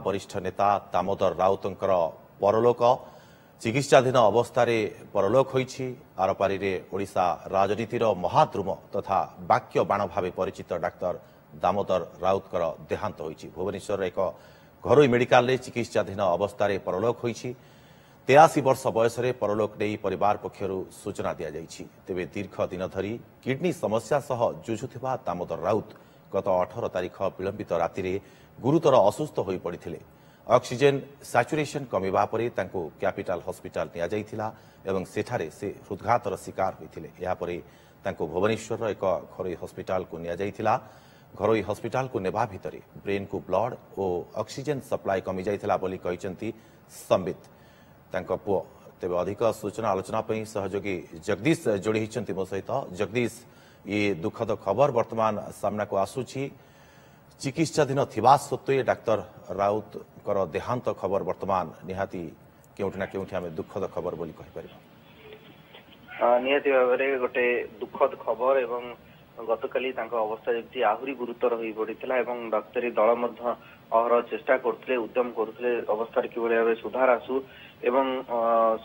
वरिष्ठ नेता दामोदर राउतंकर परलोक चिकित्साधीन अवस्था परलोक होईछि। आरपारी ओडिशा राजनीतिर महाद्रुम तथा वाक्य बाण भाव परिचित डाक्तर दामोदर राउतकर देहांत होईछि। भुवनेश्वर एक घरोई मेडिकल चिकित्साधीन अवस्था परलोक होईछि। 83 वर्ष बयस परलोक नहीं परिवार पक्षर सूचना दि जाइछि। तेबे दीर्घ दिन धरी किडनी समस्या सह जुझुथिबा दामोदर राउत गत 18 तारिख विलंबित राति गुरुतर असुस्थ हो पड़ते। ऑक्सीजन सैचुरेशन कमिबा परे तांको कैपिटल हॉस्पिटल निया जाइथिला एवं सेठारे से हृदघातर शिकार होइथिले। या परे तांको भुवनेश्वर एक घरोई हॉस्पिटल को निया जाइथिला। घरोई हॉस्पिटल को नेबा भितरे ब्रेन को ब्लड और ऑक्सीजन सप्लाई कमी जाइथिला बोली कहिसंती संबित तांको पुओ। तेबे अधिक सूचना आलोचना पई सहयोगी जगदीश जोड़ी हिचंती मो सहित। जगदीश, ये दुखद खबर वर्तमान सामना को आसुछि। चिकित्साधीन थिबा सत्वे डाक्तर राउत कर देहांत खबर वर्तमान निहाती केउठना केउठी आमे दुखद खबर बोली कहि परिबा। निहाती भाबरे गोटे दुखद खबर एवं गतकाली तांको अवस्था जेति आहुरी गुरुतर होई पड़ितला एवं डाक्तरी दल मध्य अहर चेष्टा करथिले, उद्यम करथिले अवस्था किभଳି भाबे सुधार आसु एवं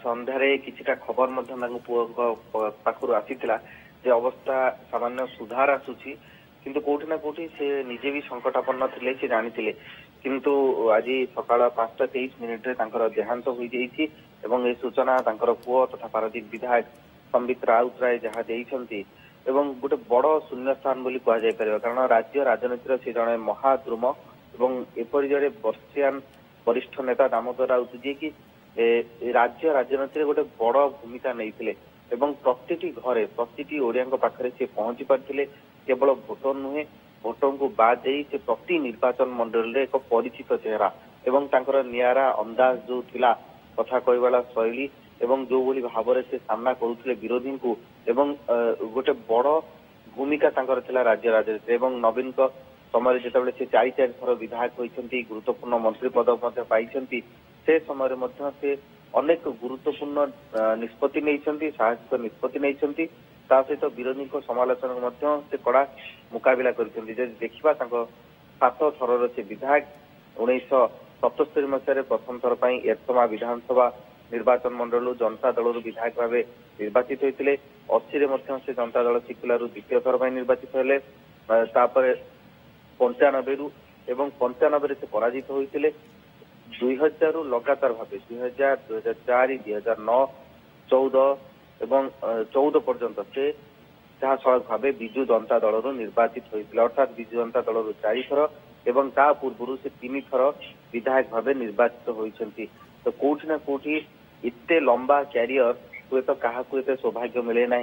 संध्यारे किछिटा खबर मध्य तांको पुओ पाखरु आसीतिला जे अवस्था सामान्य सुधार आसुछि। किंतु कोठी ना कोठी से निजे भी संकटापन्न थिले, से जानिथिले। किंतु आज सकाळ 5:23 रे तांकर देहांत होई जाईछि एवं ए सूचना तांकर पुओ तथा पारादीप विधायक संबित राउत राय जहा देइछंती एवं गोटे बड़ शून्य स्थान बोली कह जाय परिबा। कारण राज्य राजनीतिर से जणे महाद्रुम एवं एपरि जड़े वर्षियान वरिष्ठ नेता दामोदर राउत जी की राज्य राजनीतिर गोटे बड़ भूमिका नैथिले एवं प्रतिटी घरे प्रतिटी ओडियाଙ୍କ पाखरे से पहुंची पारथिले। केवल भोटर नुहे, भोटर को बाद दे से प्रति निर्वाचन मंडल रे एक परिचित चेहरा एवं तांकर नियारा अंदाज जो थिला कथा कहवाला शैली एवं जो बोली भाव से सामना करुथिले विरोधी को एवं गोटे बड़ भूमिका तांकर थिला राज्य राजनीति एवं नवीन को समय जेतेबेले से 4 थर विधायक होइछंती, गुरुत्वपूर्ण मंत्री पद मध्ये पाइछंती, से समय मध्ये से अनेक गुरुत्वपूर्ण निष्पत्ति नैछंती, साहसिक निष्पत्ति नैछंती। ता सहित विरोधी को समालोचना मध्य से कड़ा मुकाबिला करछंती। जे देखिबा तांको 7 थरर से विधायक 1977 मसीह प्रथम थर पई एरसमा विधानसभा निर्वाचन मंडल जनता दल विधायक भाव निर्वाचित होते। 80 मध्य से जनता दल सिकुलारू द्वितीय थर पई निर्वाचित हेले। तापर 95 एवं 95 से पराजित होते। 2000 रु लगातार भाव 2000, 2004, 2009, 14 एवं 14 पर्यंत से जहाँ सड़क भाव विजु जनता दल निर्वाचित होते। अर्थात विजु जनता दल 4 थर एवं ता पूर्व से 3 थर विधायक भाव निर्वाचित होती। तो कोठी ना कोठी इतने लंबा क्यारियर हुए तो क्या सौभाग्य मिले ना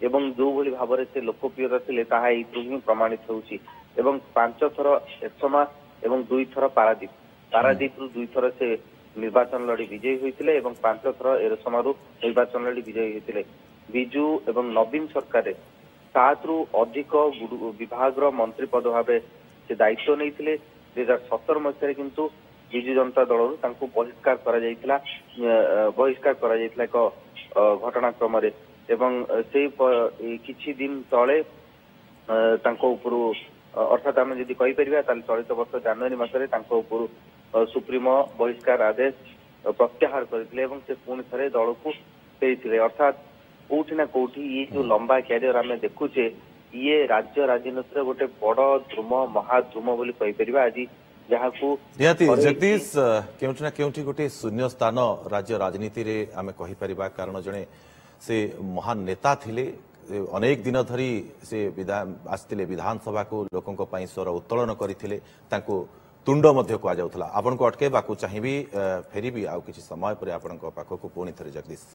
एवं जो भली भाव से लोकप्रियता थे ताहा ही प्रमाणित होउछि। एवं 5 थर एरसमा एवं 2 थर पारादीप रु 2 थर से निर्वाचन लड़ी विजयी होते एवं 5 थर एरसमारू निर्वाचन लड़ी विजयी होते। विजु एवं नवीन सरकार 7 रु अधिक विभाग मंत्री पद भाव से दायित्व नहीं। 2017 मसीह किंतु विजु जनता दल बहिष्कार करा एक घटनाक्रम एवं से किछि दिन तले अर्थात आम जदि कहीपर चलित वर्ष जनवरी मसरे सुप्रीमो बहिष्कार आदेश प्रत्याहार करते से पुणी थे दल को फेरी। अर्थात कोठी ना कोठी ये जो लंबा क्यारियर आम देखुचे ये राज्य राजनीति गोटे बड़ ध्रुम महाध्रुम बोली कहीपर। आज निहाती जगदीश केउठना केउठी गोटे शून्य स्थान राज्य राजनीति रे आमे कहि परिबा। कारण जने से महान नेता थिले, अनेक दिन धरी से आसतिले विधानसभा को लोकंक पई स्वर उत्तोलन करथिले, तांको तुंड मध्य को आ जाउथला। आपन को अटकेबाकू चाहिबी फेरिबी आ किछि समय पर आपन को पाखो को पुणी थरे जगदीश।